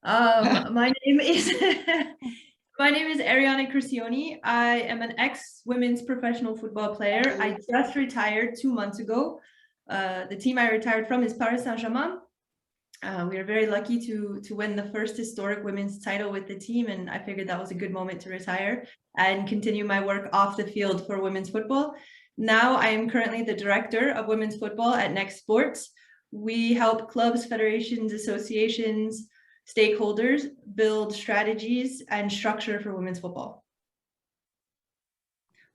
My name is my name is Ariana Crucioni. I am an ex-women's professional football player. I just retired 2 months ago. The team I retired from is Paris Saint-Germain. We are very lucky to win the first historic women's title with the team, and I figured that was a good moment to retire and continue my work off the field for women's football. Now I am currently the director of women's football at Next Sports. We help clubs, federations, associations, stakeholders build strategies and structure for women's football.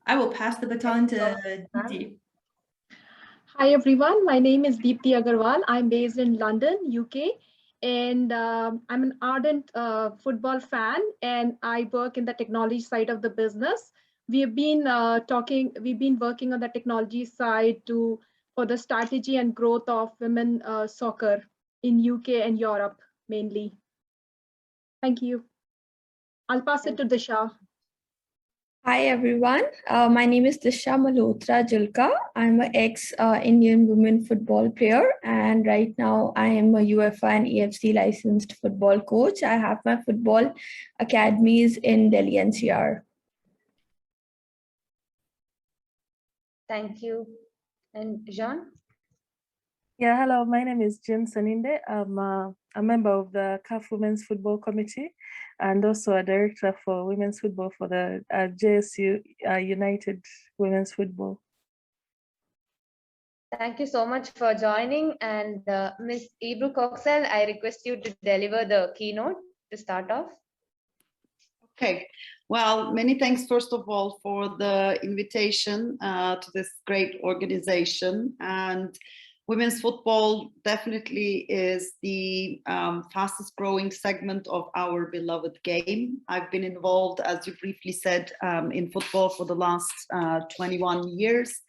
I will pass the baton to Deepti. Hi everyone, my name is Deepti Agarwal. I'm based in London, UK, and I'm an ardent football fan, and I work in the technology side of the business. We've been working on the technology side for the strategy and growth of women soccer in UK and Europe mainly. Thank you. I'll pass it to Disha. Hi everyone, my name is Disha Malhotra Julka. I'm an ex-Indian women football player, and right now I am a UEFA and EFC licensed football coach. I have my football academies in Delhi NCR. Thank you. And Jean? Yeah, hello, my name is Jean Saninde. I'm a member of the CAF Women's Football Committee and also a director for women's football for the GSC United Women's Football. Thank you so much for joining. And Ms. Ebru Coxell, I request you to deliver the keynote to start off. Okay, well, many thanks first of all for the invitation to this great organization. And women's football definitely is the fastest growing segment of our beloved game. I've been involved, as you briefly said, in football for the last 21 years.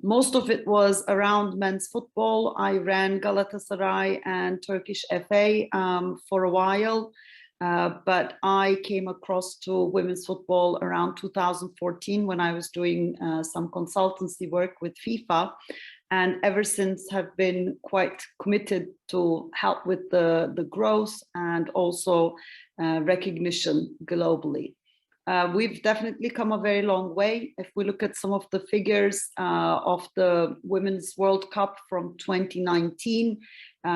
Most of it was around men's football. I ran Galatasaray and Turkish FA for a while, but I came across to women's football around 2014 when I was doing some consultancy work with FIFA. And ever since have been quite committed to help with the growth and also recognition globally. We've definitely come a very long way. If we look at some of the figures of the Women's World Cup from 2019,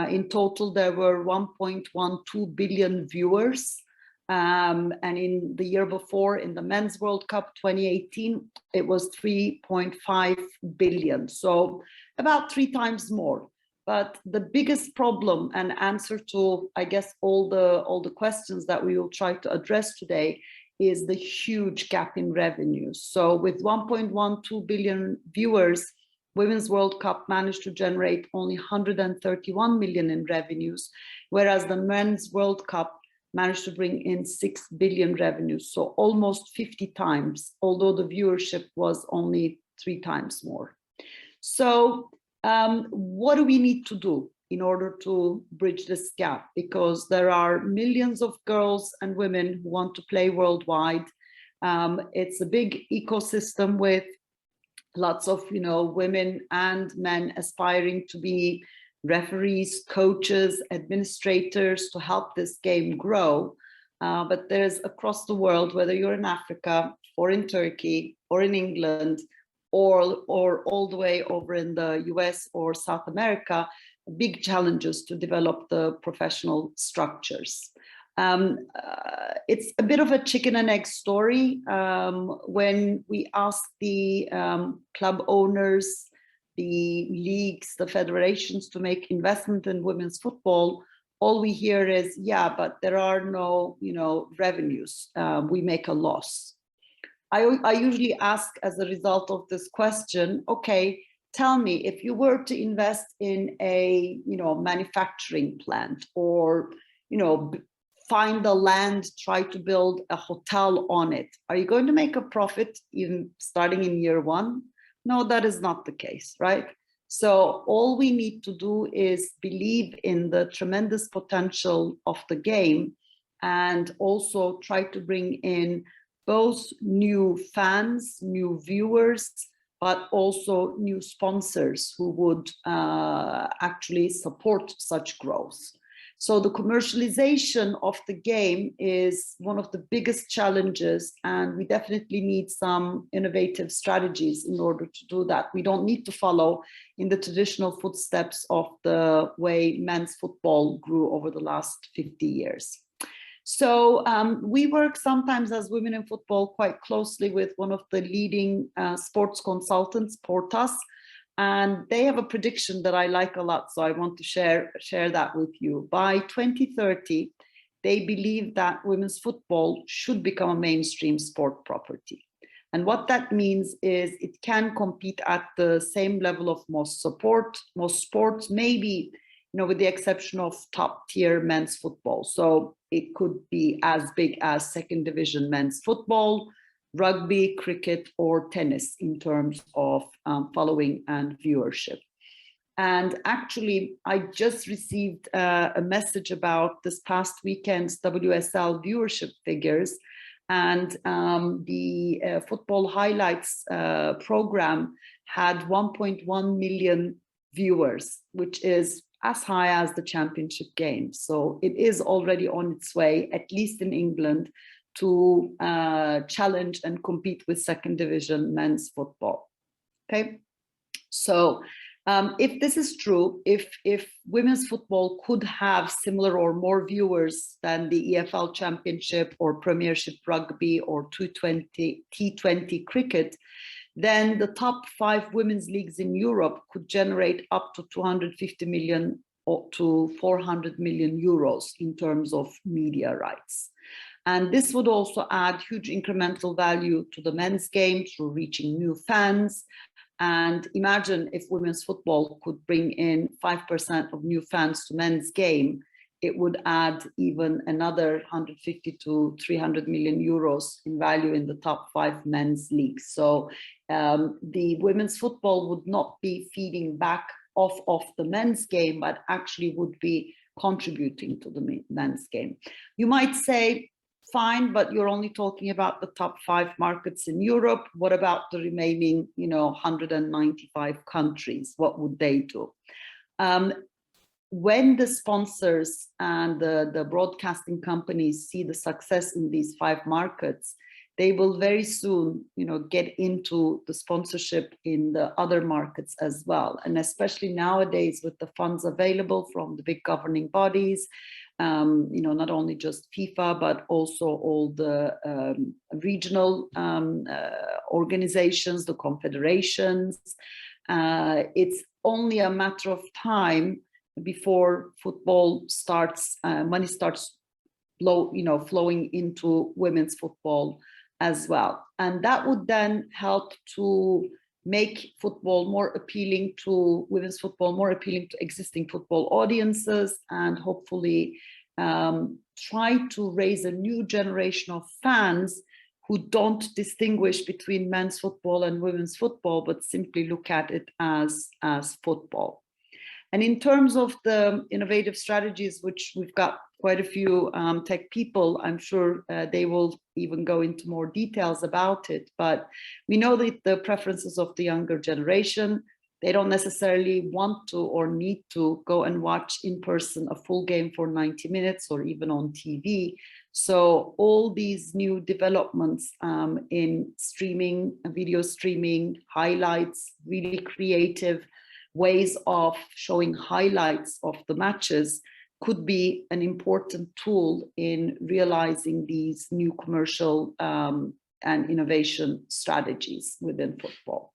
in total there were 1.12 billion viewers. And in the year before, in the Men's World Cup 2018, it was 3.5 billion. So about 3 times more. But the biggest problem and answer to, I guess, all the questions that we will try to address today is the huge gap in revenues. So with 1.12 billion viewers, Women's World Cup managed to generate only 131 million in revenues, whereas the Men's World Cup managed to bring in 6 billion revenues, so almost 50 times, although the viewership was only 3 times more. So what do we need to do in order to bridge this gap? Because there are millions of girls and women who want to play worldwide. It's a big ecosystem with lots of, women and men aspiring to be referees, coaches, administrators to help this game grow. But there's across the world, whether you're in Africa or in Turkey or in England or all the way over in the US or South America, big challenges to develop the professional structures. It's a bit of a chicken and egg story. When we ask the club owners, the leagues, the federations to make investment in women's football, all we hear is, yeah, but there are no, revenues. We make a loss. I usually ask as a result of this question, okay, tell me, if you were to invest in a, manufacturing plant or, find the land, try to build a hotel on it, are you going to make a profit even starting in year 1? No, that is not the case, right? So all we need to do is believe in the tremendous potential of the game and also try to bring in both new fans, new viewers, but also new sponsors who would actually support such growth. So the commercialization of the game is one of the biggest challenges, and we definitely need some innovative strategies in order to do that. We don't need to follow in the traditional footsteps of the way men's football grew over the last 50 years. So we work sometimes as Women in Football quite closely with one of the leading sports consultants, Portas, and they have a prediction that I like a lot, so I want to share that with you. By 2030, they believe that women's football should become a mainstream sport property. And what that means is it can compete at the same level of most sports, maybe, with the exception of top tier men's football. So it could be as big as second division men's football, rugby, cricket, or tennis in terms of following and viewership. And actually, I just received a message about this past weekend's WSL viewership figures, and the Football Highlights program had 1.1 million viewers, which is as high as the championship game. So it is already on its way, at least in England, to challenge and compete with second division men's football. Okay, so if this is true, if women's football could have similar or more viewers than the EFL Championship or Premiership Rugby or T20 cricket, then the top 5 women's leagues in Europe could generate up to 250 million to 400 million euros in terms of media rights. And this would also add huge incremental value to the men's game through reaching new fans. And imagine if women's football could bring in 5% of new fans to men's game, it would add even another 150 to 300 million euros in value in the top 5 men's leagues. So the women's football would not be feeding back off of the men's game, but actually would be contributing to the men's game. You might say, fine, but you're only talking about the top 5 markets in Europe. What about the remaining, 195 countries? What would they do? When the sponsors and the broadcasting companies see the success in these 5 markets, they will very soon, get into the sponsorship in the other markets as well. And especially nowadays with the funds available from the big governing bodies, not only just FIFA, but also all the regional organizations, the confederations. It's only a matter of time before football starts, money starts flowing into women's football as well. And that would then help to make football more appealing to women's football, more appealing to existing football audiences, and hopefully try to raise a new generation of fans who don't distinguish between men's football and women's football, but simply look at it as football. And in terms of the innovative strategies, which we've got quite a few tech people, I'm sure they will even go into more details about it. But we know that the preferences of the younger generation, they don't necessarily want to or need to go and watch in person a full game for 90 minutes or even on TV. So all these new developments in streaming, video streaming, highlights, really creative ways of showing highlights of the matches could be an important tool in realizing these new commercial and innovation strategies within football.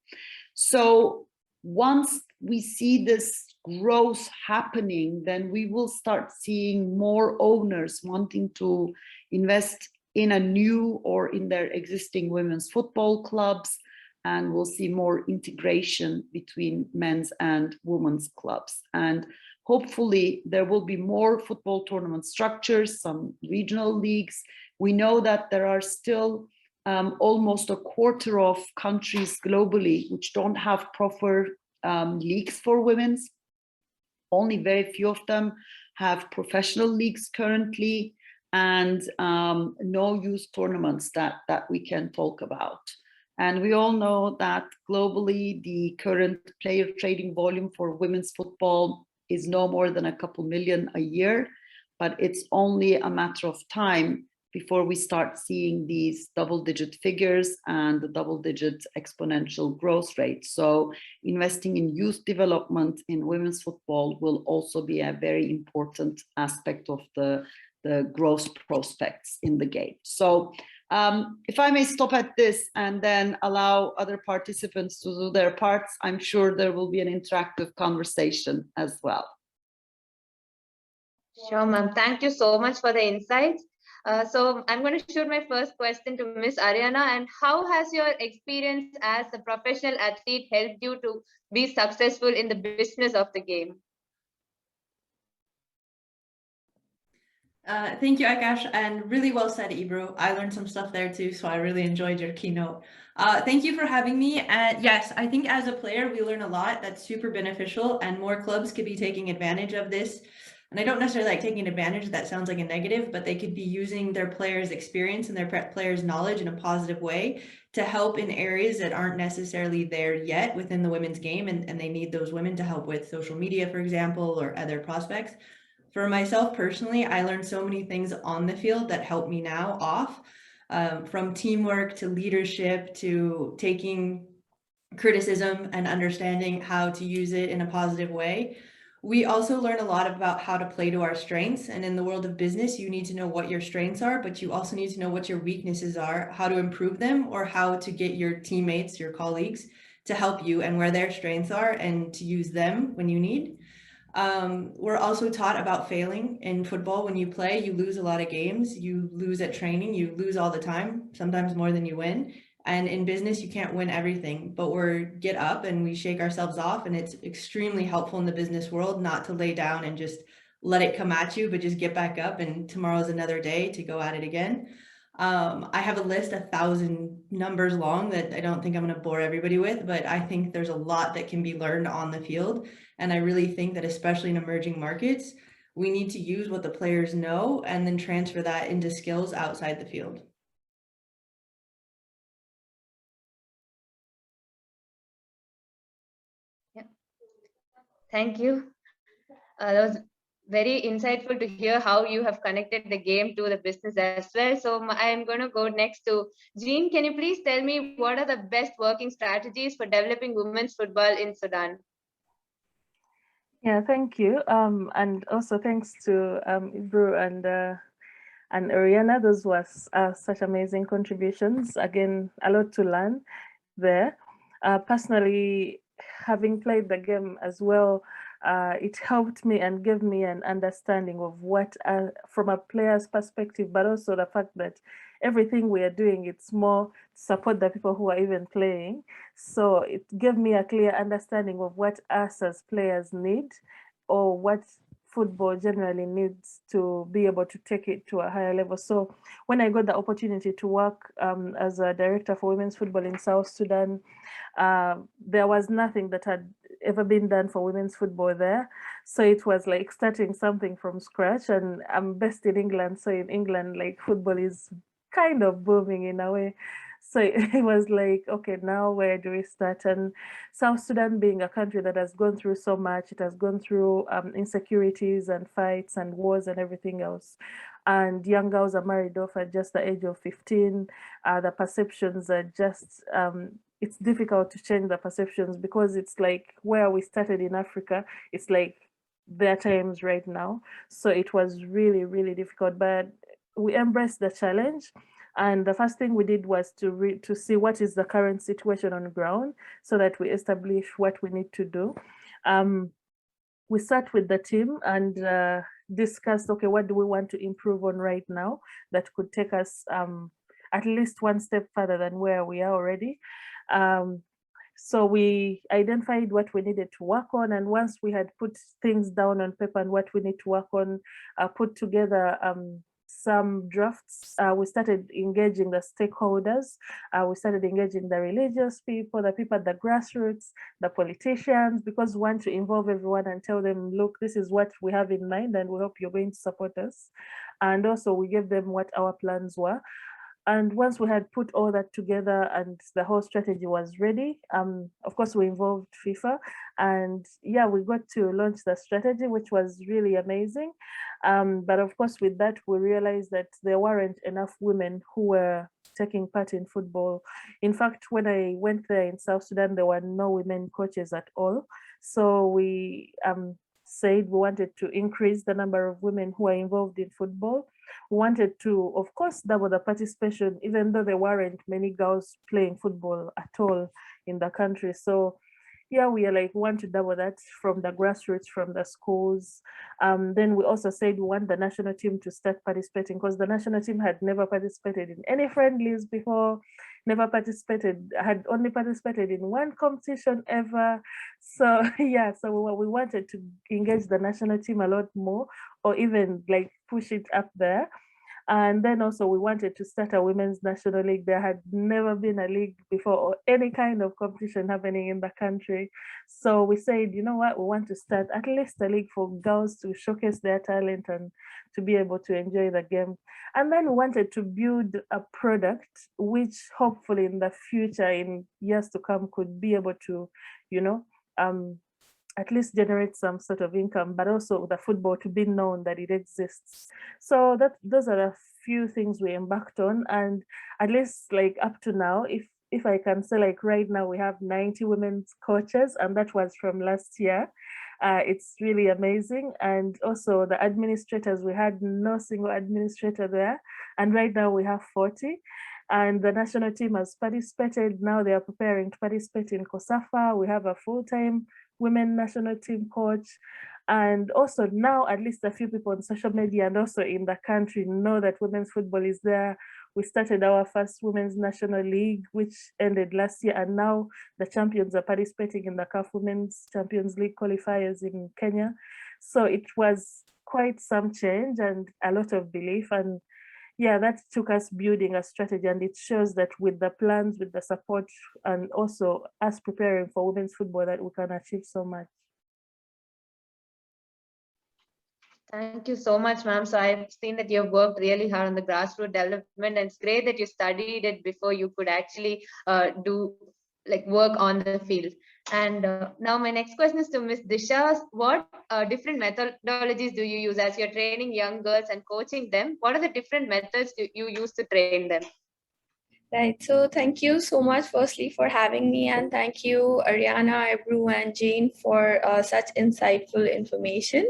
So once we see this growth happening, then we will start seeing more owners wanting to invest in a new or in their existing women's football clubs, and we'll see more integration between men's and women's clubs. And hopefully there will be more football tournament structures, some regional leagues. We know that there are still almost a quarter of countries globally which don't have proper leagues for women's. Only very few of them have professional leagues currently, and no youth tournaments that we can talk about. And we all know that globally, the current player trading volume for women's football is no more than a couple million a year. but it's only a matter of time before we start seeing these double-digit figures and the double-digit exponential growth rate. So investing in youth development in women's football will also be a very important aspect of the growth prospects in the game. So if I may stop at this and then allow other participants to do their parts, I'm sure there will be an interactive conversation as well. Sure, ma'am. Thank you so much for the insights. So I'm going to shoot my first question to Miss Ariana. And how has your experience as a professional athlete helped you to be successful in the business of the game? Thank you, Akash, and really well said, Ibro. I learned some stuff there too, so I really enjoyed your keynote. Thank you for having me. And yes, I think as a player, we learn a lot that's super beneficial, and more clubs could be taking advantage of this. And I don't necessarily like taking advantage, that sounds like a negative, but they could be using their players' experience and their players' knowledge in a positive way to help in areas that aren't necessarily there yet within the women's game, and they need those women to help with social media, for example, or other prospects. For myself personally, I learned so many things on the field that help me now off, from teamwork to leadership to taking criticism and understanding how to use it in a positive way. We also learn a lot about how to play to our strengths. And in the world of business, you need to know what your strengths are, but you also need to know what your weaknesses are, how to improve them, or how to get your teammates, your colleagues, to help you and where their strengths are and to use them when you need. We're also taught about failing in football. When you play, you lose a lot of games, you lose at training, you lose all the time, sometimes more than you win. And in business, you can't win everything, but we get up and we shake ourselves off. And it's extremely helpful in the business world not to lay down and just let it come at you, but just get back up, and tomorrow's another day to go at it again. I have a list 1,000 numbers long that I don't think I'm going to bore everybody with, but I think there's a lot that can be learned on the field. And I really think that especially in emerging markets, we need to use what the players know and then transfer that into skills outside the field. Yeah. Thank you. That was very insightful to hear how you have connected the game to the business as well. So I'm going to go next to Jean. Can you please tell me what are the best working strategies for developing women's football in Sudan? Yeah, thank you. And also thanks to Ibru and Ariana. Those were such amazing contributions. Again, a lot to learn there. Personally, having played the game as well, it helped me and gave me an understanding of what, from a player's perspective, but also the fact that everything we are doing, it's more to support the people who are even playing. So it gave me a clear understanding of what us as players need, or what football generally needs to be able to take it to a higher level. So when I got the opportunity to work as a director for women's football in South Sudan, there was nothing that had ever been done for women's football there. So it was like starting something from scratch. And I'm based in England. So in England, like football is kind of booming in a way. So it was like, okay, now where do we start? And South Sudan being a country that has gone through so much, it has gone through insecurities and fights and wars and everything else. And young girls are married off at just the age of 15. The perceptions are just, it's difficult to change the perceptions, because it's like where we started in Africa, it's like their times right now. So it was really, really difficult, but we embraced the challenge. And the first thing we did was to see what is the current situation on the ground, so that we establish what we need to do. We sat with the team and discussed, okay, what do we want to improve on right now that could take us at least one step further than where we are already. So we identified what we needed to work on, and once we had put things down on paper and what we need to work on, put together some drafts, we started engaging the stakeholders. We started engaging the religious people, the people at the grassroots, the politicians, because we want to involve everyone and tell them, look, this is what we have in mind and we hope you're going to support us. And also we gave them what our plans were. And once we had put all that together and the whole strategy was ready, of course, we involved FIFA. And yeah, we got to launch the strategy, which was really amazing. But of course, with that, we realized that there weren't enough women who were taking part in football. In fact, when I went there in South Sudan, there were no women coaches at all. So we said we wanted to increase the number of women who are involved in football. We wanted to, of course, double the participation, even though there weren't many girls playing football at all in the country. So yeah, we are like, we want to double that from the grassroots, from the schools. Then we also said we want the national team to start participating, because the national team had never participated in any friendlies before, had only participated in one competition ever. So yeah, so we wanted to engage the national team a lot more, or even like push it up there. And then also we wanted to start a women's national league. There had never been a league before or any kind of competition happening in the country. So we said, you know what, we want to start at least a league for girls to showcase their talent and to be able to enjoy the game. And then we wanted to build a product which hopefully in the future, in years to come, could be able to, you know, at least generate some sort of income, but also the football to be known that it exists. So those are a few things we embarked on. And at least like up to now, if I can say, like right now we have 90 women's coaches, and that was from last year. It's really amazing. And also the administrators, we had no single administrator there. And right now we have 40. And the national team has participated. Now they are preparing to participate in COSAFA. We have a full-time women national team coach. And also now at least a few people on social media and also in the country know that women's football is there. We started our first women's national league, which ended last year. And now the champions are participating in the CAF Women's Champions League qualifiers in Kenya. So it was quite some change and a lot of belief. And yeah, that took us building a strategy, and it shows that with the plans, with the support, and also us preparing for women's football, that we can achieve so much. Thank you so much, ma'am. So I've seen that you've worked really hard on the grassroots development, and it's great that you studied it before you could actually do like work on the field. And now my next question is to Ms. Disha. What different methodologies do you use as you're training young girls and coaching them? What are the different methods you use to train them? Right. So thank you so much, firstly, for having me. And thank you, Ariana, Ebru, and Jane for such insightful information.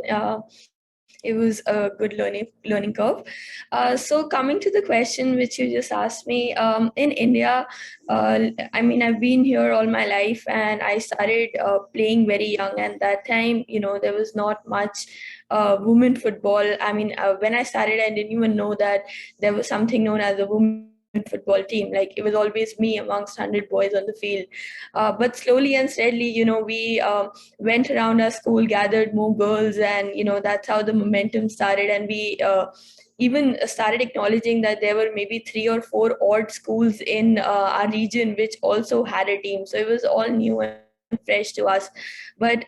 It was a good learning curve. So coming to the question which you just asked me, in India, I mean, I've been here all my life, and I started playing very young. And that time, you know, there was not much women football. I mean, when I started, I didn't even know that there was something known as a women football team. Like, it was always me amongst 100 boys on the field. But slowly and steadily, you know, we went around our school, gathered more girls, and, you know, that's how the momentum started. And we even started acknowledging that there were maybe 3 or 4 odd schools in our region which also had a team. So it was all new and fresh to us. But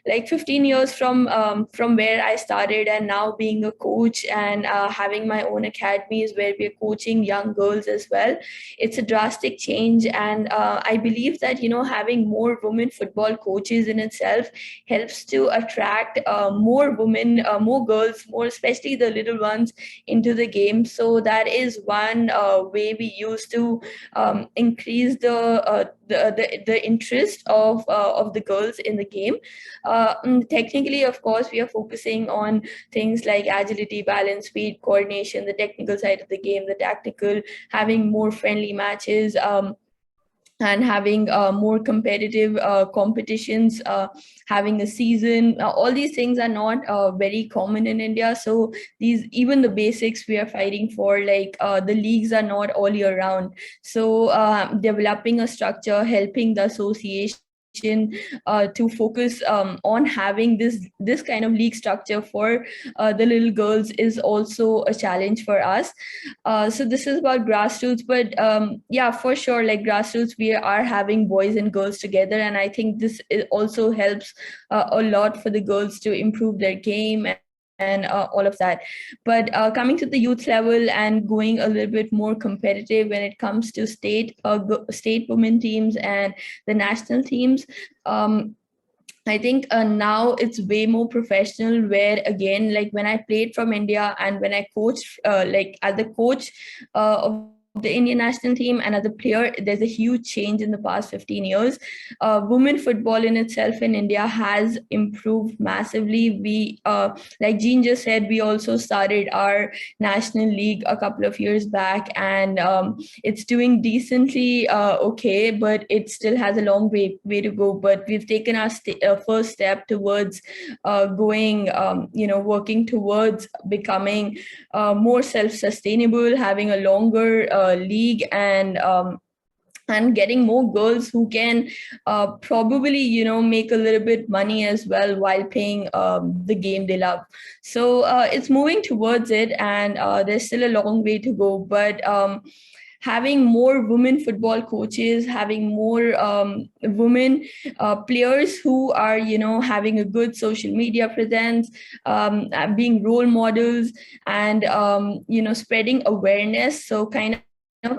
like 15 years from where I started, and now being a coach and having my own academies where we're coaching young girls as well, it's a drastic change. And I believe that, you know, having more women football coaches in itself helps to attract more women, more girls, more especially the little ones, into the game. So that is one way we use to increase the interest of the girls in the game. Technically, of course, we are focusing on things like agility, balance, speed, coordination, the technical side of the game, the tactical, having more friendly matches, and having more competitive competitions, having a season. All these things are not very common in India. So even the basics we are fighting for, like the leagues are not all year round. So developing a structure, helping the association to focus on having this kind of league structure for the little girls is also a challenge for us. So this is about grassroots, but yeah, for sure, like grassroots, we are having boys and girls together, and I think this also helps a lot for the girls to improve their game and all of that. But coming to the youth level and going a little bit more competitive when it comes to state women teams and the national teams, I think now it's way more professional, where again, like when I played from India and when I coached, like as a coach of the Indian national team and as a player, there's a huge change in the past 15 years. Women football in itself in India has improved massively. We, like Jean just said, we also started our national league a couple of years back, and it's doing decently okay, but it still has a long way to go. But we've taken our first step towards going, working towards becoming more self-sustainable, having a longer league, and getting more girls who can probably make a little bit money as well while playing the game they love. So it's moving towards it, and there's still a long way to go, but having more women football coaches, having more women players who are having a good social media presence, being role models, and spreading awareness, so kind of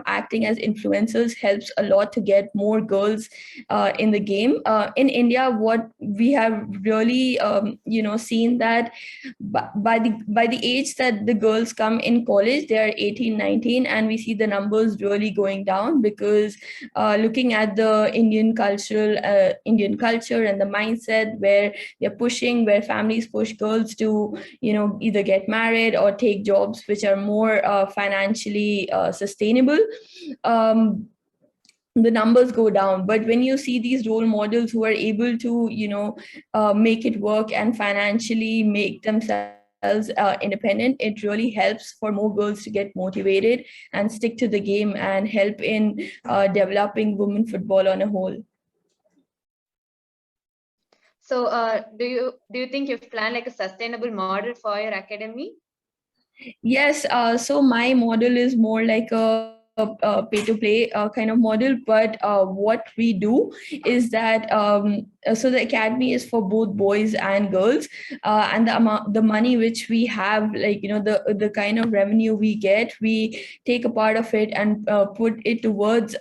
acting as influencers helps a lot to get more girls in the game. In India, what we have really seen that by the age that the girls come in college, they are 18, 19, and we see the numbers really going down, because looking at the Indian culture and the mindset where where families push girls to either get married or take jobs which are more financially sustainable, the numbers go down. But when you see these role models who are able to make it work and financially make themselves independent, it really helps for more girls to get motivated and stick to the game and help in developing women football on a whole. So do you think you've planned like a sustainable model for your academy? Yes, so my model is more like a pay to play kind of model, but what we do is that so the academy is for both boys and girls, and the money which we have, like the kind of revenue we get, we take a part of it and put it towards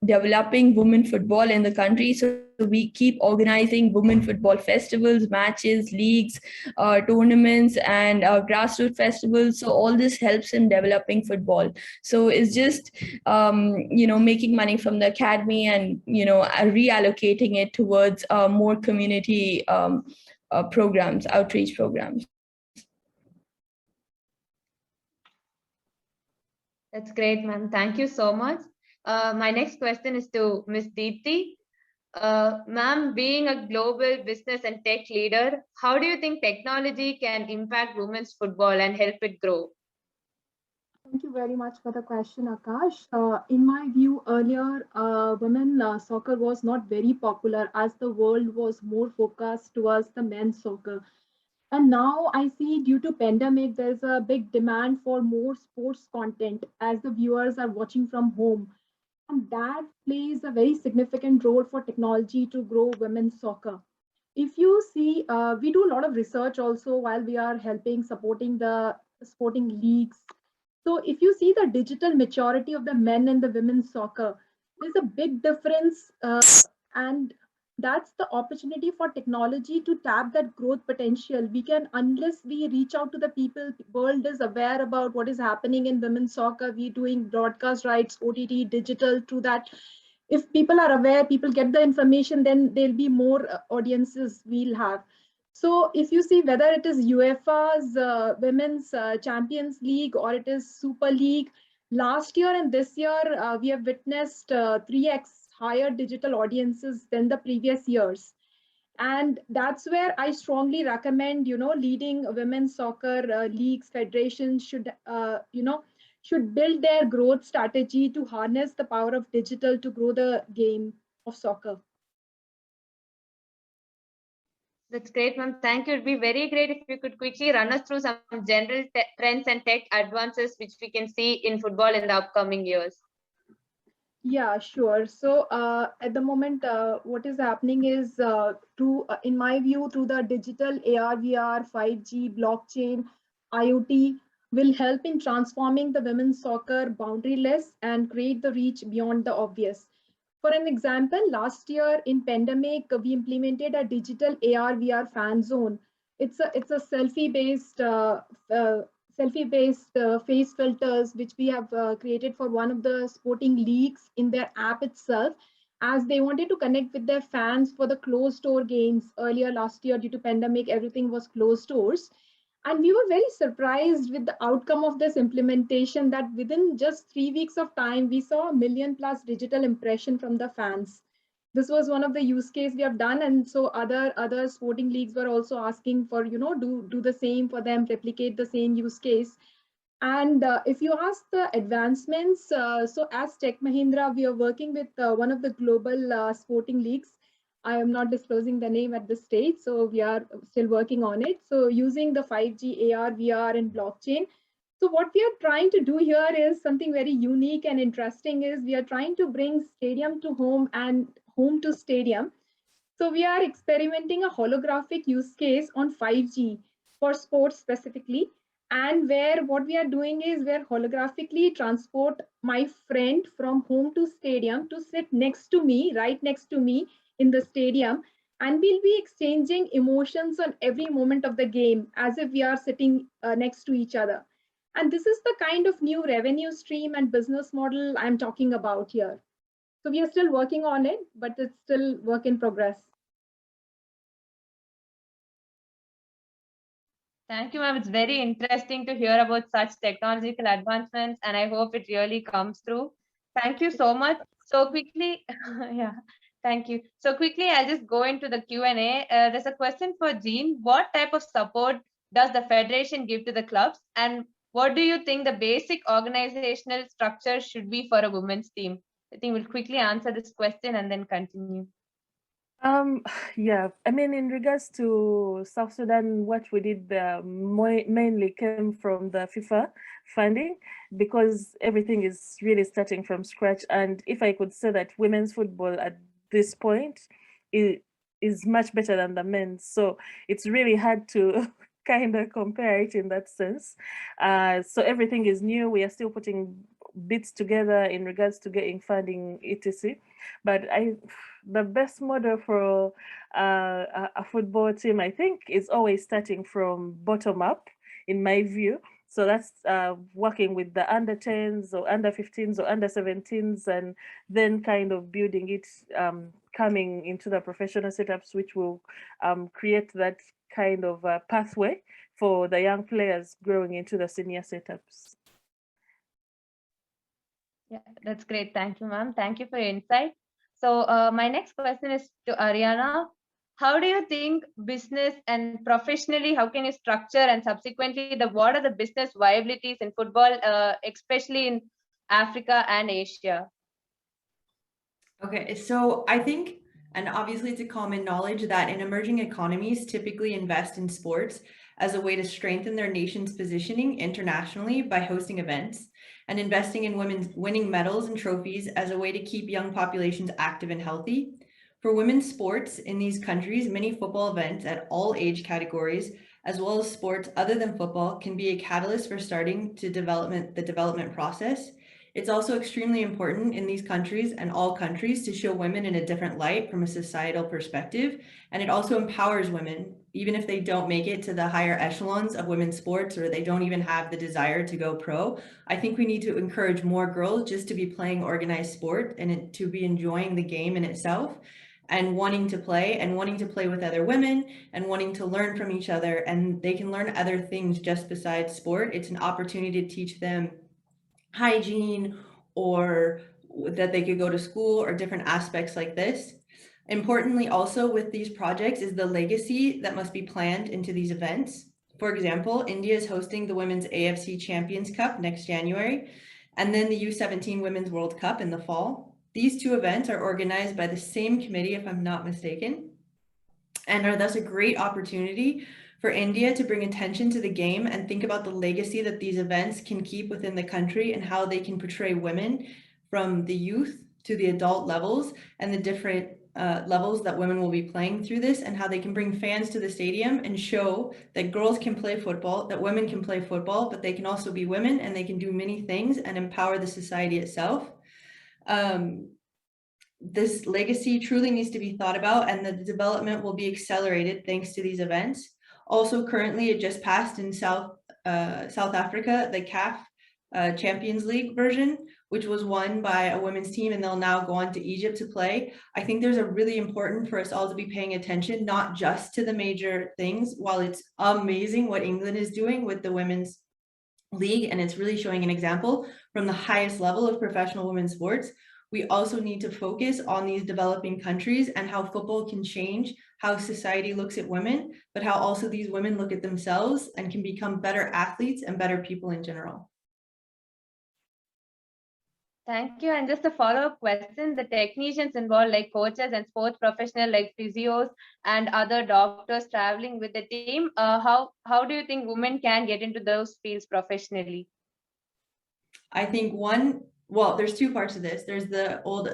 developing women football in the country. So we keep organizing women football festivals, matches, leagues, tournaments, and grassroots festivals. So all this helps in developing football. So it's just making money from the academy and reallocating it towards more community programs, outreach programs. That's great, ma'am. Thank you so much. My next question is to Ms. Deepthi. Ma'am, being a global business and tech leader, how do you think technology can impact women's football and help it grow? Thank you very much for the question, Akash. In my view, earlier, women soccer was not very popular as the world was more focused towards the men's soccer. And now I see due to pandemic, there's a big demand for more sports content as the viewers are watching from home. And that plays a very significant role for technology to grow women's soccer. If you see, we do a lot of research also while we are supporting the sporting leagues. So if you see the digital maturity of the men and the women's soccer, there's a big difference, and that's the opportunity for technology to tap that growth potential. We can, unless we reach out to the people, world is aware about what is happening in women's soccer. We're doing broadcast rights, OTT, digital, through that. If people are aware, people get the information, then there'll be more audiences we'll have. So if you see whether it is UEFA's Women's Champions League or it is Super League, last year and this year, we have witnessed 3x higher digital audiences than the previous years. And that's where I strongly recommend, leading women's soccer leagues, federations should, should build their growth strategy to harness the power of digital to grow the game of soccer. That's great, ma'am. Thank you. It'd be very great if you could quickly run us through some general trends and tech advances which we can see in football in the upcoming years. Yeah, sure. So at the moment, what is happening is in my view, through the digital AR, VR, 5G, blockchain, IoT will help in transforming the women's soccer boundaryless and create the reach beyond the obvious. For an example, last year in pandemic, we implemented a digital AR VR fan zone. It's a uh, selfie based face filters which we have created for one of the sporting leagues in their app itself, as they wanted to connect with their fans for the closed door games. Earlier last year, due to pandemic, everything was closed doors, and we were very surprised with the outcome of this implementation, that within just 3 weeks of time, we saw a million plus digital impression from the fans. This was one of the use case we have done. And so other sporting leagues were also asking for, do the same for them, replicate the same use case. And if you ask the advancements, so as Tech Mahindra, we are working with one of the global sporting leagues. I am not disclosing the name at this stage, so we are still working on it. So using the 5G, AR, VR, and blockchain. So what we are trying to do here is something very unique and interesting. Is we are trying to bring stadium to home and home to stadium. So we are experimenting a holographic use case on 5G for sports specifically, and where what we are doing is we're holographically transport my friend from home to stadium to sit next to me, right next to me in the stadium, and we'll be exchanging emotions on every moment of the game as if we are sitting next to each other. And this is the kind of new revenue stream and business model I'm talking about here. So we are still working on it, but it's still work in progress. Thank you, ma'am. It's very interesting to hear about such technological advancements, and I hope it really comes through. Thank you so much. So quickly, yeah, thank you. So quickly, I'll just go into the Q&A. There's a question for Jean. What type of support does the federation give to the clubs, and what do you think the basic organizational structure should be for a women's team? I think we'll quickly answer this question and then continue. Um, yeah, I mean, in regards to South Sudan, what we did mainly came from the FIFA funding, because everything is really starting from scratch. And if I could say that women's football at this point is much better than the men's, so it's really hard to kind of compare it in that sense. So everything is new. We are still putting bits together in regards to getting funding, etc. But the best model for a football team, I think, is always starting from bottom up, in my view. So that's working with the under 10s or under 15s or under 17s, and then kind of building it, coming into the professional setups, which will create that kind of pathway for the young players growing into the senior setups. Yeah, that's great. Thank you, ma'am. Thank you for your insight. So my next question is to Ariana. How do you think business and professionally, how can you structure, and subsequently, what are the business viabilities in football, especially in Africa and Asia? Okay, so I think, and obviously it's a common knowledge that in emerging economies typically invest in sports as a way to strengthen their nation's positioning internationally by hosting events, and investing in women's winning medals and trophies as a way to keep young populations active and healthy. For women's sports in these countries, many football events at all age categories, as well as sports other than football, can be a catalyst for starting the development process. It's also extremely important in these countries and all countries to show women in a different light from a societal perspective. And it also empowers women, even if they don't make it to the higher echelons of women's sports, or they don't even have the desire to go pro. I think we need to encourage more girls just to be playing organized sport and to be enjoying the game in itself, and wanting to play with other women and wanting to learn from each other. And they can learn other things just besides sport. It's an opportunity to teach them hygiene, or that they could go to school, or different aspects like this. Importantly, also with these projects is the legacy that must be planned into these events. For example, India is hosting the Women's AFC Champions Cup next January, and then the U17 Women's World Cup in the fall. These two events are organized by the same committee, if I'm not mistaken, and are thus a great opportunity for India to bring attention to the game and think about the legacy that these events can keep within the country, and how they can portray women from the youth to the adult levels and the different levels that women will be playing through this, and how they can bring fans to the stadium and show that girls can play football, that women can play football, but they can also be women and they can do many things and empower the society itself. This legacy truly needs to be thought about, and the development will be accelerated thanks to these events. Also, currently, it just passed in South Africa, the CAF Champions League version, which was won by a women's team, and they'll now go on to Egypt to play. I think there's a really important for us all to be paying attention, not just to the major things. While it's amazing what England is doing with the women's league, and it's really showing an example from the highest level of professional women's sports, we also need to focus on these developing countries and how football can change how society looks at women, but how also these women look at themselves and can become better athletes and better people in general. Thank you. And just a follow-up question, the technicians involved, like coaches and sports professionals like physios and other doctors traveling with the team, how do you think women can get into those fields professionally? I think well, there's two parts of this. There's the old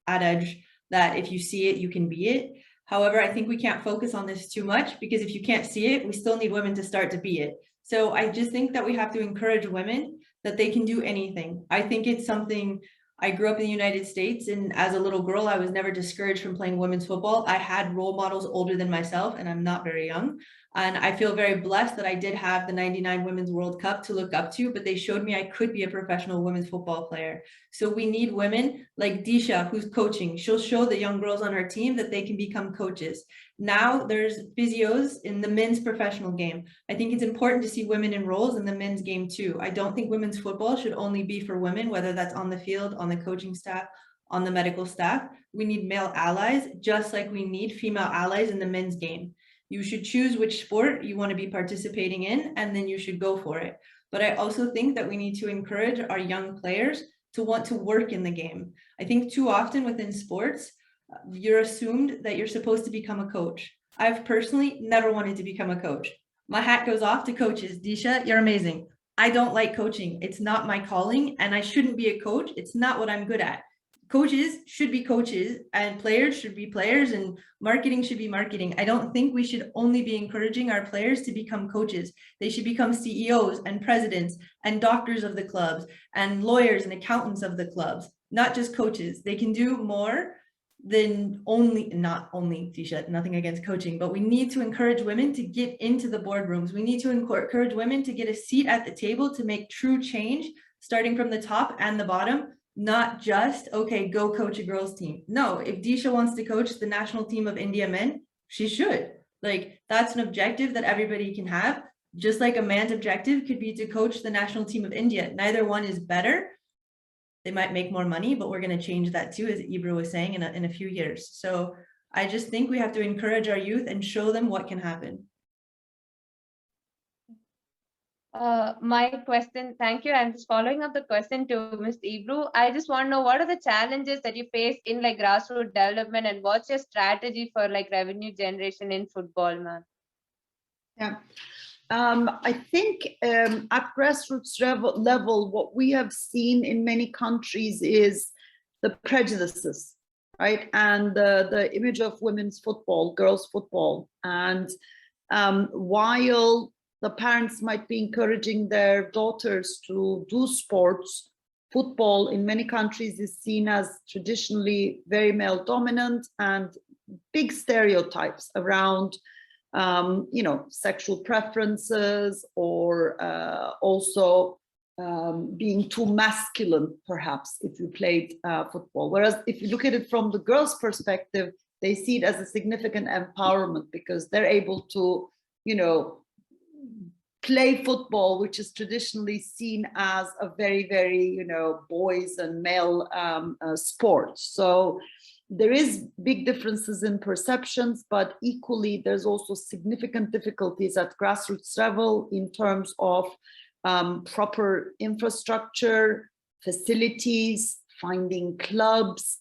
adage that if you see it, you can be it. However, I think we can't focus on this too much, because if you can't see it, we still need women to start to be it. So I just think that we have to encourage women that they can do anything. I think it's something, I grew up in the United States, and as a little girl, I was never discouraged from playing women's football. I had role models older than myself, and I'm not very young. And I feel very blessed that I did have the 99 Women's World Cup to look up to, but they showed me I could be a professional women's football player. So we need women like Disha, who's coaching. She'll show the young girls on her team that they can become coaches. Now there's physios in the men's professional game. I think it's important to see women in roles in the men's game too. I don't think women's football should only be for women, whether that's on the field, on the coaching staff, on the medical staff. We need male allies, just like we need female allies in the men's game. You should choose which sport you want to be participating in, and then you should go for it. But I also think that we need to encourage our young players to want to work in the game. I think too often within sports, you're assumed that you're supposed to become a coach. I've personally never wanted to become a coach. My hat goes off to coaches. Disha, you're amazing. I don't like coaching. It's not my calling, and I shouldn't be a coach. It's not what I'm good at. Coaches should be coaches, and players should be players, and marketing should be marketing. I don't think we should only be encouraging our players to become coaches. They should become CEOs and presidents and doctors of the clubs and lawyers and accountants of the clubs, not just coaches. They can do more than not only Disha, nothing against coaching, but we need to encourage women to get into the boardrooms. We need to encourage women to get a seat at the table to make true change, starting from the top and the bottom. Not just, okay, go coach a girls team. No, if Disha wants to coach the national team of India men, she should. Like, that's an objective that everybody can have. Just like a man's objective could be to coach the national team of India. Neither one is better. They might make more money, but we're going to change that too, as Ibra was saying, in a few years. So I just think we have to encourage our youth and show them what can happen. My question, thank you. I'm just following up the question to Ms. Ibru. I just want to know, what are the challenges that you face in like grassroots development, and what's your strategy for like revenue generation in football, ma'am? Yeah, I think at grassroots level, what we have seen in many countries is the prejudices, right? And the image of women's football, girls football. And while the parents might be encouraging their daughters to do sports, football in many countries is seen as traditionally very male dominant, and big stereotypes around sexual preferences, or also being too masculine, perhaps, if you played football. Whereas if you look at it from the girls' perspective, they see it as a significant empowerment, because they're able to, play football, which is traditionally seen as a very, very, boys and male sport. So there is big differences in perceptions, but equally there's also significant difficulties at grassroots level in terms of proper infrastructure, facilities, finding clubs.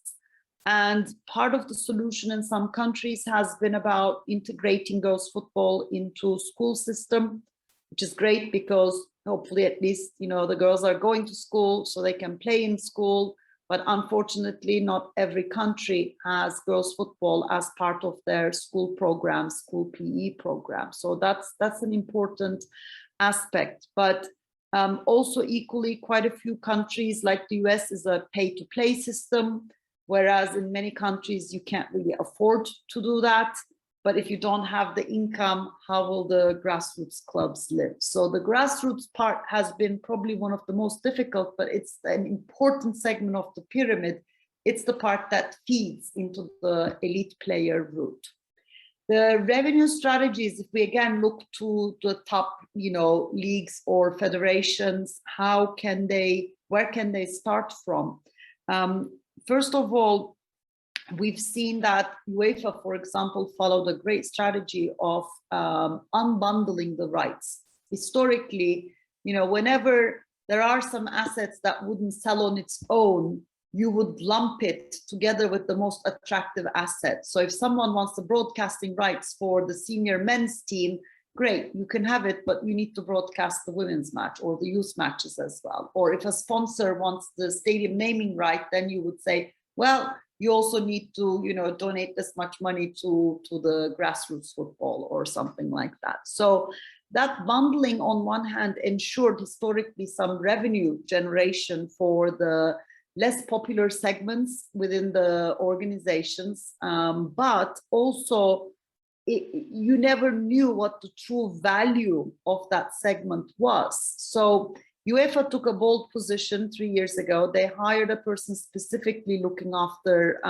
And part of the solution in some countries has been about integrating girls football into school system, which is great, because hopefully at least, the girls are going to school so they can play in school. but unfortunately not every country has girls football as part of their school program, school PE program. So that's an important aspect. But also equally, quite a few countries like the US is a pay-to-play system, whereas in many countries you can't really afford to do that. But if you don't have the income, how will the grassroots clubs live? So the grassroots part has been probably one of the most difficult, but it's an important segment of the pyramid. It's the part that feeds into the elite player route. The revenue strategies, if we again look to the top, leagues or federations, where can they start from? First of all, we've seen that UEFA, for example, followed a great strategy of unbundling the rights. Historically, whenever there are some assets that wouldn't sell on its own, you would lump it together with the most attractive asset. So if someone wants the broadcasting rights for the senior men's team, great, you can have it, but you need to broadcast the women's match or the youth matches as well. Or if a sponsor wants the stadium naming right, then you would say, well, you also need to, donate this much money to the grassroots football or something like that. So that bundling on one hand ensured historically some revenue generation for the less popular segments within the organizations, but also you never knew what the true value of that segment was. So UEFA took a bold position 3 years ago. They hired a person specifically looking after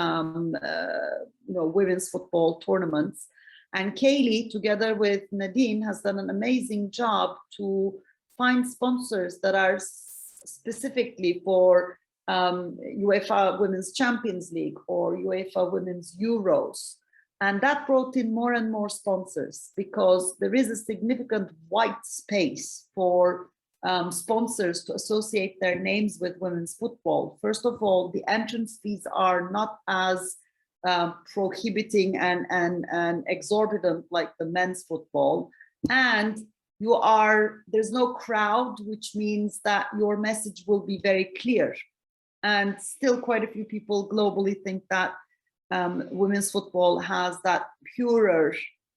women's football tournaments. And Kaylee, together with Nadine, has done an amazing job to find sponsors that are specifically for UEFA Women's Champions League or UEFA Women's Euros. And that brought in more and more sponsors because there is a significant white space for sponsors to associate their names with women's football. First of all, the entrance fees are not as prohibiting and exorbitant like the men's football. And there's no crowd, which means that your message will be very clear. And still quite a few people globally think that women's football has that purer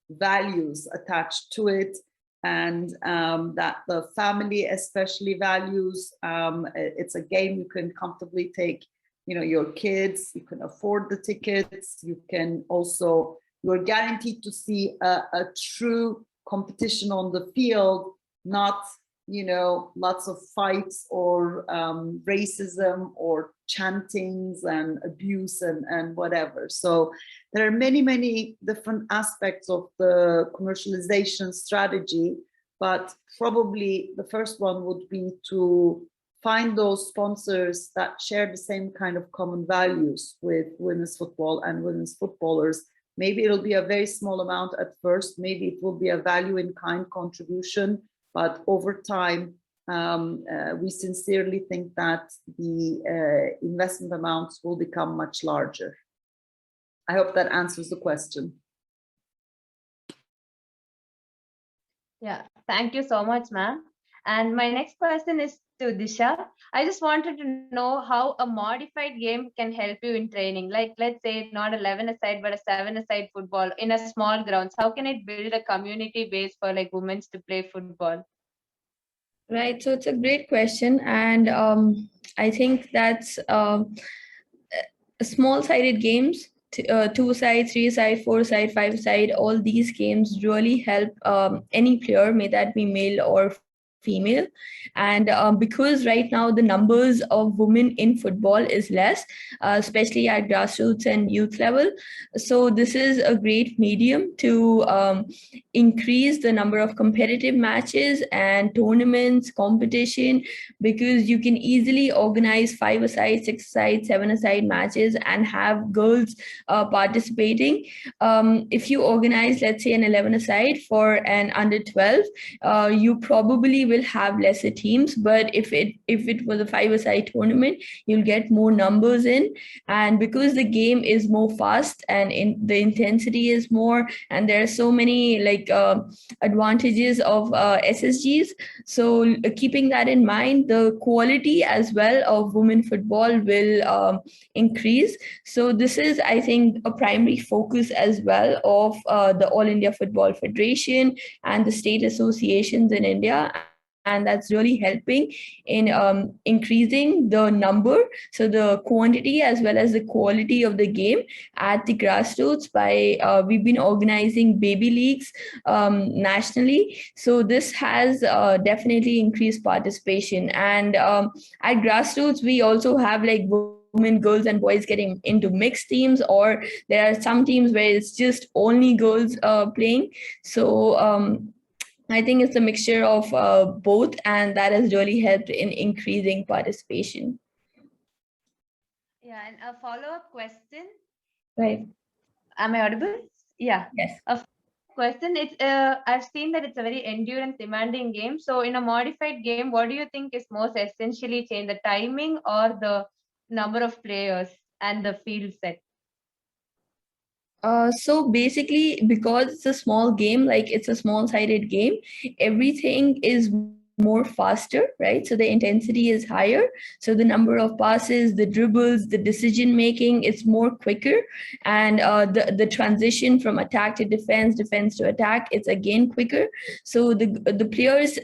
values attached to it, and that the family especially values. It's a game you can comfortably take, your kids, you can afford the tickets, you're guaranteed to see a true competition on the field, not lots of fights or racism or chantings and abuse and whatever. So there are many, many different aspects of the commercialization strategy, but probably the first one would be to find those sponsors that share the same kind of common values with women's football and women's footballers. Maybe it'll be a very small amount at first, maybe it will be a value in kind contribution, but over time, we sincerely think that the investment amounts will become much larger. I hope that answers the question. Yeah, thank you so much, ma'am. And my next question is to Disha. I just wanted to know how a modified game can help you in training. Like, let's say not 11-a-side, but a 7-a-side football in a small grounds. How can it build a community base for like women to play football? Right, so it's a great question, and I think that's small-sided games, 2-side, 3-side, 4-side, 5-side. All these games really help any player, may that be male or female. And because right now the numbers of women in football is less, especially at grassroots and youth level. So this is a great medium to increase the number of competitive matches and tournaments, competition, because you can easily organize 5-a-side, 6-a-side, 7-a-side matches and have girls participating. If you organize, let's say, an 11-a-side for an under 12, you probably will will have lesser teams, but if it was a 5-a-side tournament, you'll get more numbers in. And because the game is more fast and the intensity is more, and there are so many like advantages of SSGs, so keeping that in mind, the quality as well of women football will increase. So this is, I think, a primary focus as well of the All India Football Federation and the state associations in India. And that's really helping in increasing the number, so the quantity as well as the quality of the game at the grassroots by we've been organizing baby leagues nationally. So this has definitely increased participation. And at grassroots, we also have like women, girls and boys getting into mixed teams, or there are some teams where it's just only girls playing. So I think it's a mixture of both, and that has really helped in increasing participation. Yeah, and a follow-up question. Right. Am I audible? Yeah. Yes. A question. It's I've seen that it's a very endurance demanding game. So in a modified game, what do you think is most essentially changed, the timing or the number of players and the field set? So basically, because it's a small game, like it's a small-sided game, everything is more faster, right? So the intensity is higher. So the number of passes, the dribbles, the decision making, it's more quicker. And the transition from attack to defense, defense to attack, it's again quicker. So the players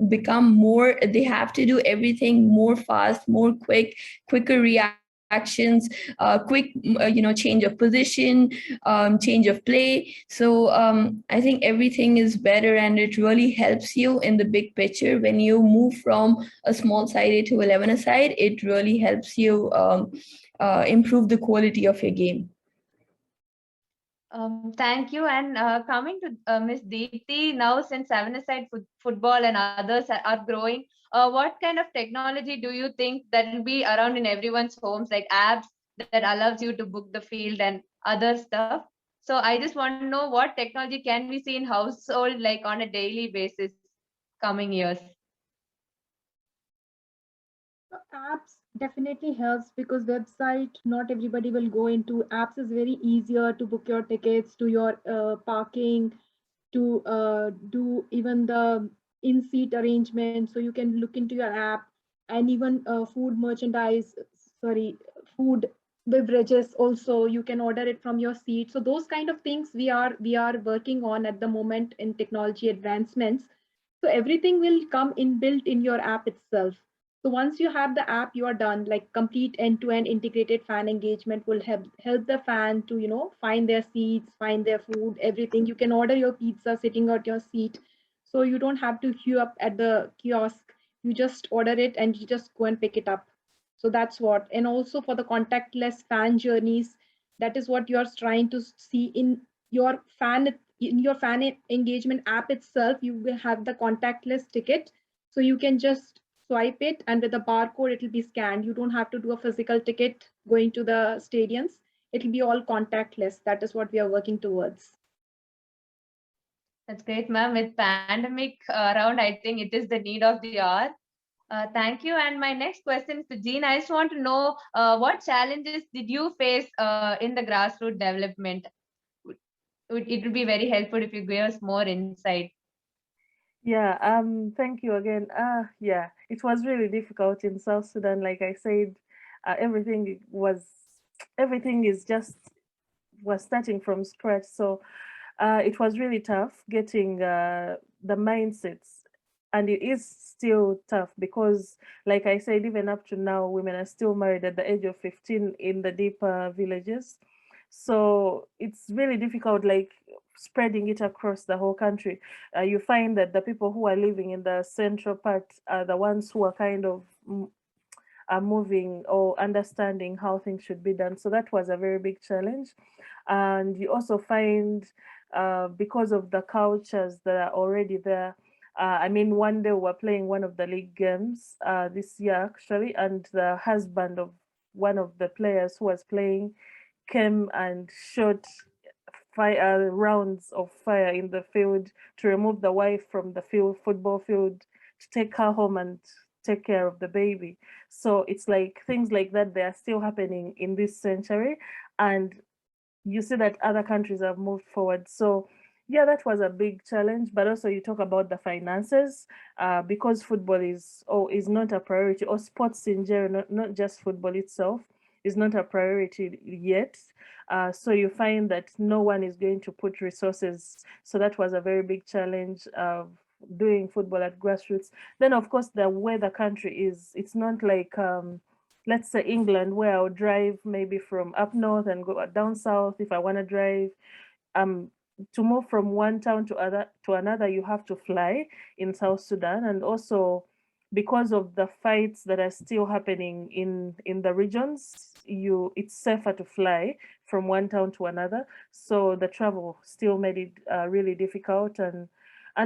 become more, they have to do everything more fast, more quicker reactions, quick change of position, change of play. So I think everything is better, and it really helps you in the big picture. When you move from a small sided to 11-a-side, it really helps you improve the quality of your game. Thank you. And coming to Miss Deepthi, now since 7-a-side football and others are growing, what kind of technology do you think that will be around in everyone's homes, like apps that allows you to book the field and other stuff? So I just want to know what technology can we see in household like on a daily basis coming years? Apps definitely helps because website not everybody will go into. Apps is very easier to book your tickets, to your parking, to do even the in-seat arrangement. So you can look into your app, and even food merchandise, sorry, food beverages also you can order it from your seat. So those kind of things we are working on at the moment in technology advancements. So everything will come inbuilt in your app itself. So once you have the app, you are done. Like complete end-to-end integrated fan engagement will help the fan to find their seats, find their food, everything. You can order your pizza sitting at your seat, so you don't have to queue up at the kiosk. You just order it and you just go and pick it up. So that's what. And also for the contactless fan journeys, that is what you're trying to see your fan in your fan engagement app itself. You will have the contactless ticket, so you can just swipe it, and with the barcode it will be scanned. You don't have to do a physical ticket going to the stadiums. It will be all contactless. That is what we are working towards. That's great, ma'am. With pandemic around, I think it is the need of the hour. Thank you. And my next question is to Jean. I just want to know what challenges did you face in the grassroots development? It would be very helpful if you give us more insight. Yeah, thank you again. Yeah, it was really difficult in South Sudan. Like I said, everything is just was starting from scratch. So it was really tough getting the mindsets, and it is still tough because, like I said, even up to now, women are still married at the age of 15 in the deeper villages. So it's really difficult, like spreading it across the whole country. You find that the people who are living in the central part are the ones who are kind of are moving or understanding how things should be done. So that was a very big challenge. And you also find, because of the cultures that are already there, I mean, one day we were playing one of the league games this year, actually, and the husband of one of the players who was playing came and shot rounds of fire in the field to remove the wife from the football field to take her home and take care of the baby. So it's like things like that, they are still happening in this century. And you see that other countries have moved forward. So yeah, that was a big challenge. But also you talk about the finances, because football is not a priority, or sports in general, not just football itself, is not a priority yet. So you find that no one is going to put resources. So that was a very big challenge of doing football at grassroots. Then of course the way the country is, it's not like let's say England, where I'll drive maybe from up north and go down south if I want to drive. To move from one town to another, you have to fly in South Sudan. And also because of the fights that are still happening in the regions, it's safer to fly from one town to another. So the travel still made it really difficult. And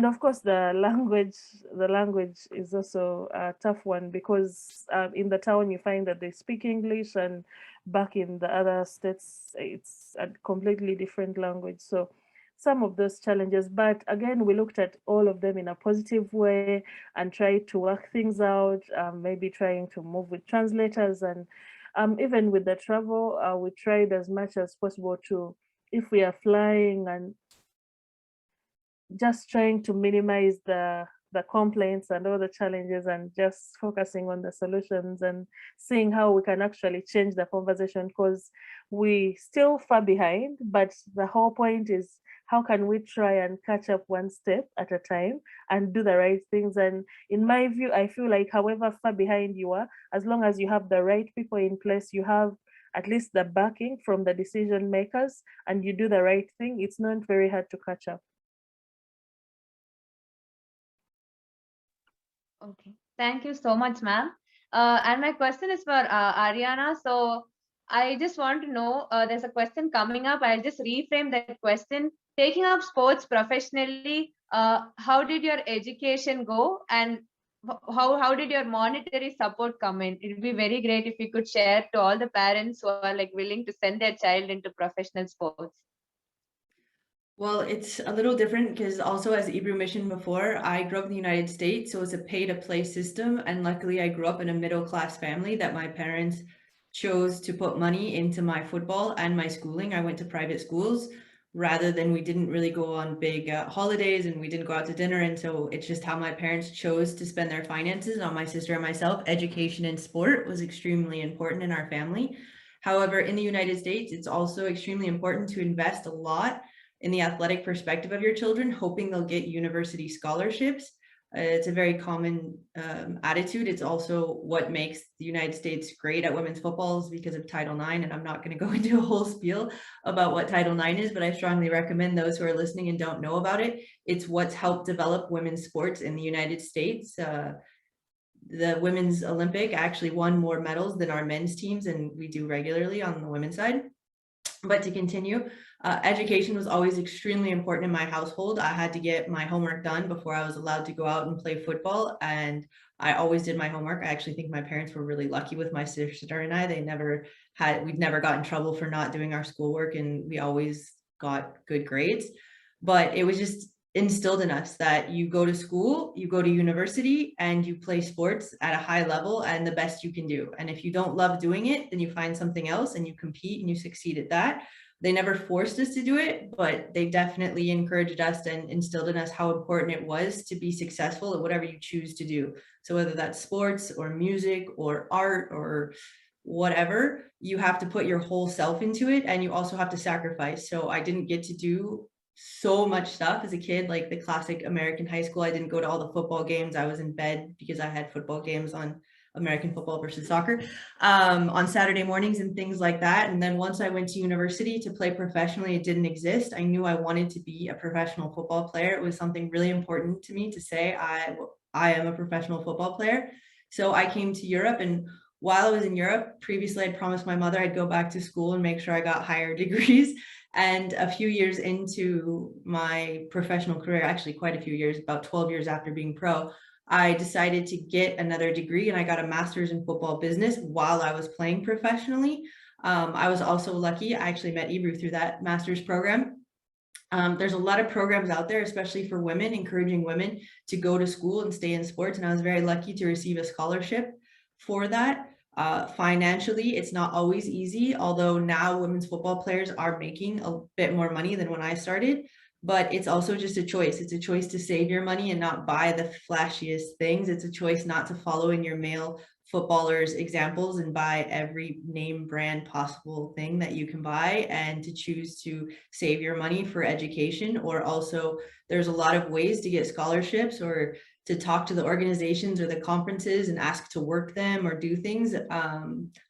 of course, the language is also a tough one, because in the town you find that they speak English, and back in the other states, it's a completely different language. So some of those challenges, but again, we looked at all of them in a positive way and tried to work things out, maybe trying to move with translators. And even with the travel, we tried as much as possible to, if we are flying, and just trying to minimize the complaints and all the challenges, and just focusing on the solutions and seeing how we can actually change the conversation, because we still far behind. But the whole point is, how can we try and catch up one step at a time and do the right things? And in my view, I feel like however far behind you are, as long as you have the right people in place, you have at least the backing from the decision makers, and you do the right thing, it's not very hard to catch up. Okay, thank you so much, ma'am. And my question is for Ariana. So I just want to know, there's a question coming up. I'll just reframe that question. Taking up sports professionally, how did your education go, and how did your monetary support come in? It would be very great if you could share to all the parents who are like willing to send their child into professional sports. Well, it's a little different because also, as Ibru mentioned before, I grew up in the United States, so it's a pay-to-play system. And luckily, I grew up in a middle-class family that my parents chose to put money into my football and my schooling. I went to private schools rather than, we didn't really go on big holidays, and we didn't go out to dinner. And so it's just how my parents chose to spend their finances on my sister and myself. Education and sport was extremely important in our family. However, in the United States, it's also extremely important to invest a lot in the athletic perspective of your children, hoping they'll get university scholarships. It's a very common attitude. It's also what makes the United States great at women's football, is because of Title IX. And I'm not going to go into a whole spiel about what Title IX is, but I strongly recommend those who are listening and don't know about it. It's what's helped develop women's sports in the United States. The women's Olympic actually won more medals than our men's teams, and we do regularly on the women's side. But to continue, education was always extremely important in my household. I had to get my homework done before I was allowed to go out and play football. And I always did my homework. I actually think my parents were really lucky with my sister and I. We'd never got in trouble for not doing our schoolwork, and we always got good grades. But it was just instilled in us that you go to school, you go to university, and you play sports at a high level and the best you can do. And if you don't love doing it, then you find something else and you compete and you succeed at that. They never forced us to do it, but they definitely encouraged us and instilled in us how important it was to be successful at whatever you choose to do. So whether that's sports or music or art or whatever, you have to put your whole self into it, and you also have to sacrifice. So I didn't get to do so much stuff as a kid, like the classic American high school. I didn't go to all the football games. I was in bed because I had football games on American football versus soccer on Saturday mornings and things like that. And then once I went to university to play professionally, it didn't exist. I knew I wanted to be a professional football player. It was something really important to me to say I am a professional football player. So I came to Europe, and while I was in Europe, previously I'd promised my mother I'd go back to school and make sure I got higher degrees. And a few years into my professional career, actually quite a few years, about 12 years after being pro, I decided to get another degree, and I got a master's in football business while I was playing professionally. I was also lucky. I actually met Ibru through that master's program. There's a lot of programs out there, especially for women, encouraging women to go to school and stay in sports. And I was very lucky to receive a scholarship for that. Financially, it's not always easy, although now women's football players are making a bit more money than when I started. But it's also just a choice. It's a choice to save your money and not buy the flashiest things. It's a choice not to follow in your male footballers' examples and buy every name brand possible thing that you can buy, and to choose to save your money for education. Or also, there's a lot of ways to get scholarships, or to talk to the organizations or the conferences and ask to work them or do things.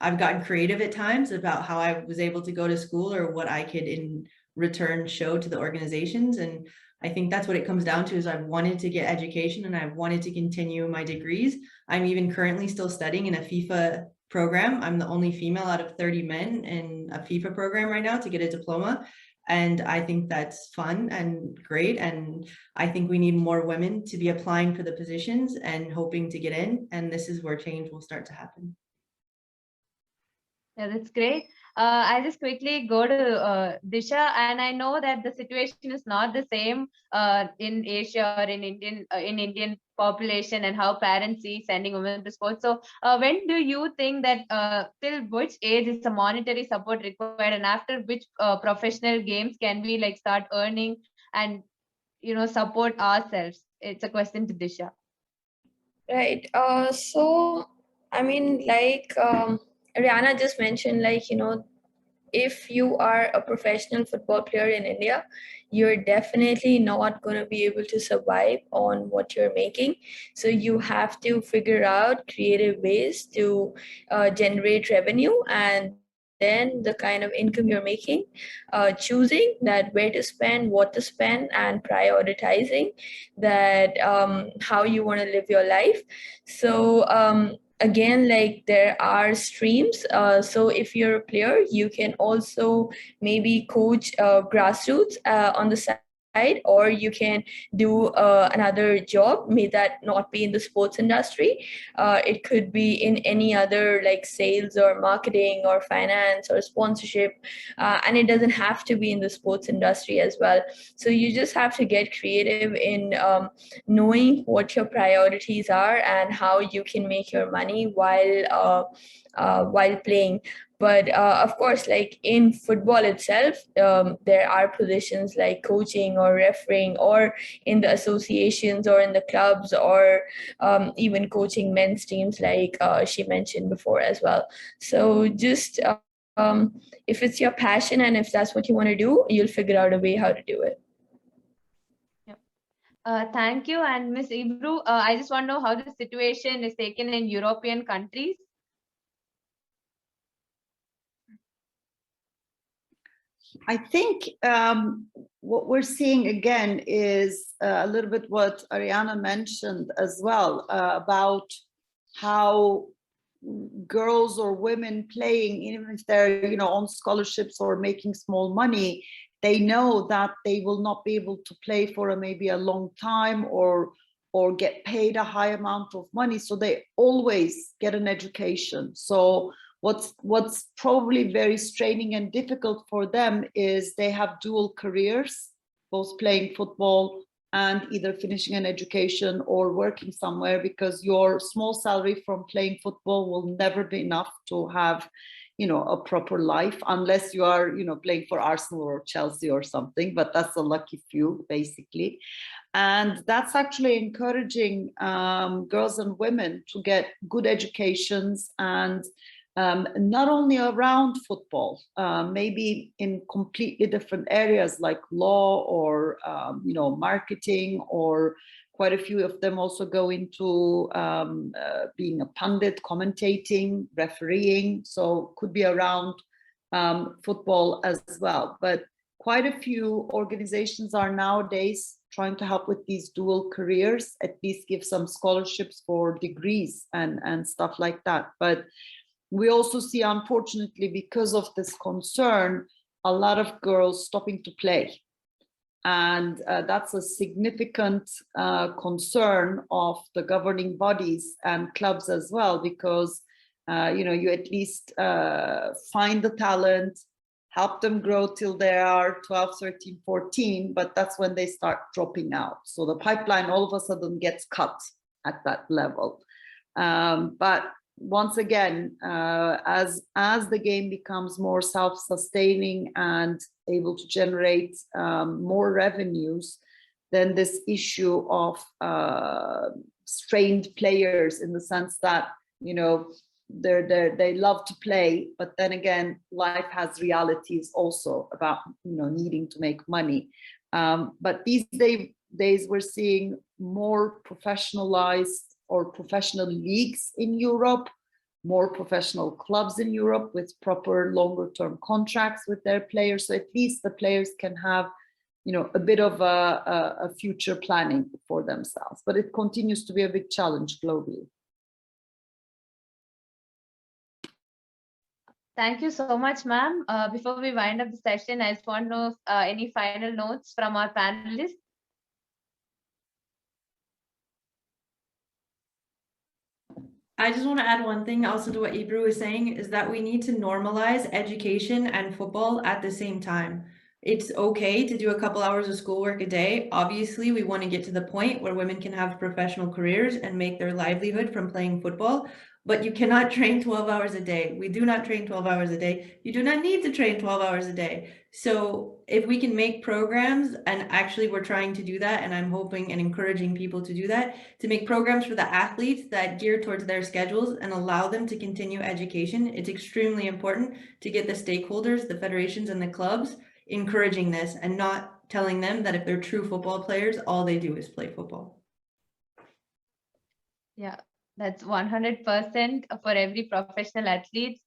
I've gotten creative at times about how I was able to go to school or what I could in return show to the organizations. And I think that's what it comes down to, is I've wanted to get education and I've wanted to continue my degrees. I'm even currently still studying in a FIFA program. I'm the only female out of 30 men in a FIFA program right now to get a diploma. And I think that's fun and great. And I think we need more women to be applying for the positions and hoping to get in. And this is where change will start to happen. Yeah, that's great. I'll just quickly go to Disha, and I know that the situation is not the same in Asia or in Indian population, and how parents see sending women to sports. So, when do you think that till which age is the monetary support required, and after which professional games can we like start earning and support ourselves? It's a question to Disha. Right. So, I mean, like Rihanna just mentioned, like, if you are a professional football player in India, you're definitely not going to be able to survive on what you're making. So you have to figure out creative ways to generate revenue, and then the kind of income you're making, choosing that where to spend, what to spend, and prioritizing that how you want to live your life. So again, like there are streams. So if you're a player, you can also maybe coach grassroots on the side, or you can do another job. May that not be in the sports industry. It could be in any other like sales or marketing or finance or sponsorship. And it doesn't have to be in the sports industry as well. So you just have to get creative in knowing what your priorities are and how you can make your money while playing. But of course, like in football itself, there are positions like coaching or refereeing, or in the associations or in the clubs, or even coaching men's teams, like she mentioned before as well. So just if it's your passion and if that's what you want to do, you'll figure out a way how to do it. Thank you. And Ms. Ibru, I just want to know how the situation is taken in European countries. I think what we're seeing again is a little bit what Ariana mentioned as well, about how girls or women playing, even if they're on scholarships or making small money, they know that they will not be able to play for maybe a long time or get paid a high amount of money, so they always get an education. So what's probably very straining and difficult for them is they have dual careers, both playing football and either finishing an education or working somewhere, because your small salary from playing football will never be enough to have a proper life, unless you are playing for Arsenal or Chelsea or something, but that's a lucky few basically. And that's actually encouraging girls and women to get good educations, and not only around football, maybe in completely different areas like law or marketing, or quite a few of them also go into being a pundit, commentating, refereeing, so could be around football as well. But quite a few organizations are nowadays trying to help with these dual careers, at least give some scholarships for degrees and stuff like that. But we also see, unfortunately, because of this concern, a lot of girls stopping to play. And that's a significant concern of the governing bodies and clubs as well, because you at least find the talent, help them grow till they are 12, 13, 14, but that's when they start dropping out. So the pipeline all of a sudden gets cut at that level. But once again, as the game becomes more self-sustaining and able to generate more revenues, then this issue of strained players, in the sense that, you know, they love to play, but then again, life has realities also about, you know, needing to make money. But these days we're seeing more professionalized or professional leagues in Europe, more professional clubs in Europe with proper longer term contracts with their players. So at least the players can have, you know, a bit of a future planning for themselves, but it continues to be a big challenge globally. Thank you so much, ma'am. Before we wind up the session, I just want to know any final notes from our panelists. I just want to add one thing also to what Ebru was saying, is that we need to normalize education and football at the same time. It's okay to do a couple hours of schoolwork a day. Obviously, we want to get to the point where women can have professional careers and make their livelihood from playing football, but you cannot train 12 hours a day. We do not train 12 hours a day. You do not need to train 12 hours a day. So if we can make programs, and actually we're trying to do that, and I'm hoping and encouraging people to do that, to make programs for the athletes that gear towards their schedules and allow them to continue education. It's extremely important to get the stakeholders, the federations and the clubs encouraging this, and not telling them that if they're true football players, all they do is play football. Yeah, that's 100% for every professional athlete.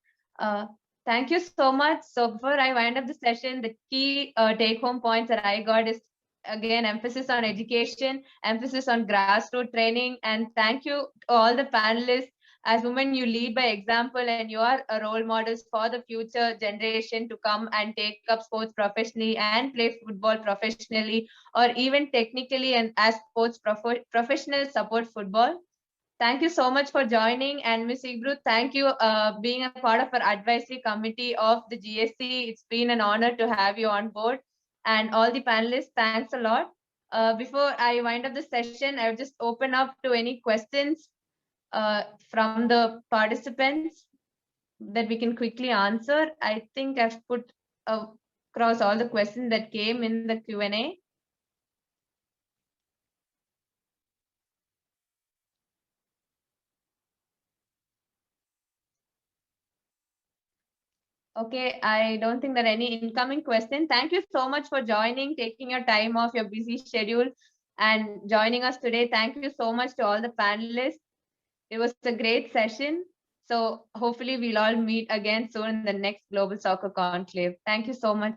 Thank you so much. So before I wind up the session, the key take-home points that I got is, again, emphasis on education, emphasis on grassroots training, and thank you to all the panelists. As women, you lead by example, and you are a role models for the future generation to come and take up sports professionally and play football professionally, or even technically and as sports professionals support football. Thank you so much for joining. And Ms. Ebru, thank you being a part of our advisory committee of the GSC. It's been an honor to have you on board. And all the panelists, thanks a lot. Before I wind up the session, I will just open up to any questions from the participants that we can quickly answer. I think I've put across all the questions that came in the Q&A. Okay, I don't think there are any incoming questions. Thank you so much for joining, taking your time off your busy schedule and joining us today. Thank you so much to all the panelists. It was a great session. So hopefully we'll all meet again soon in the next Global Soccer Conclave. Thank you so much.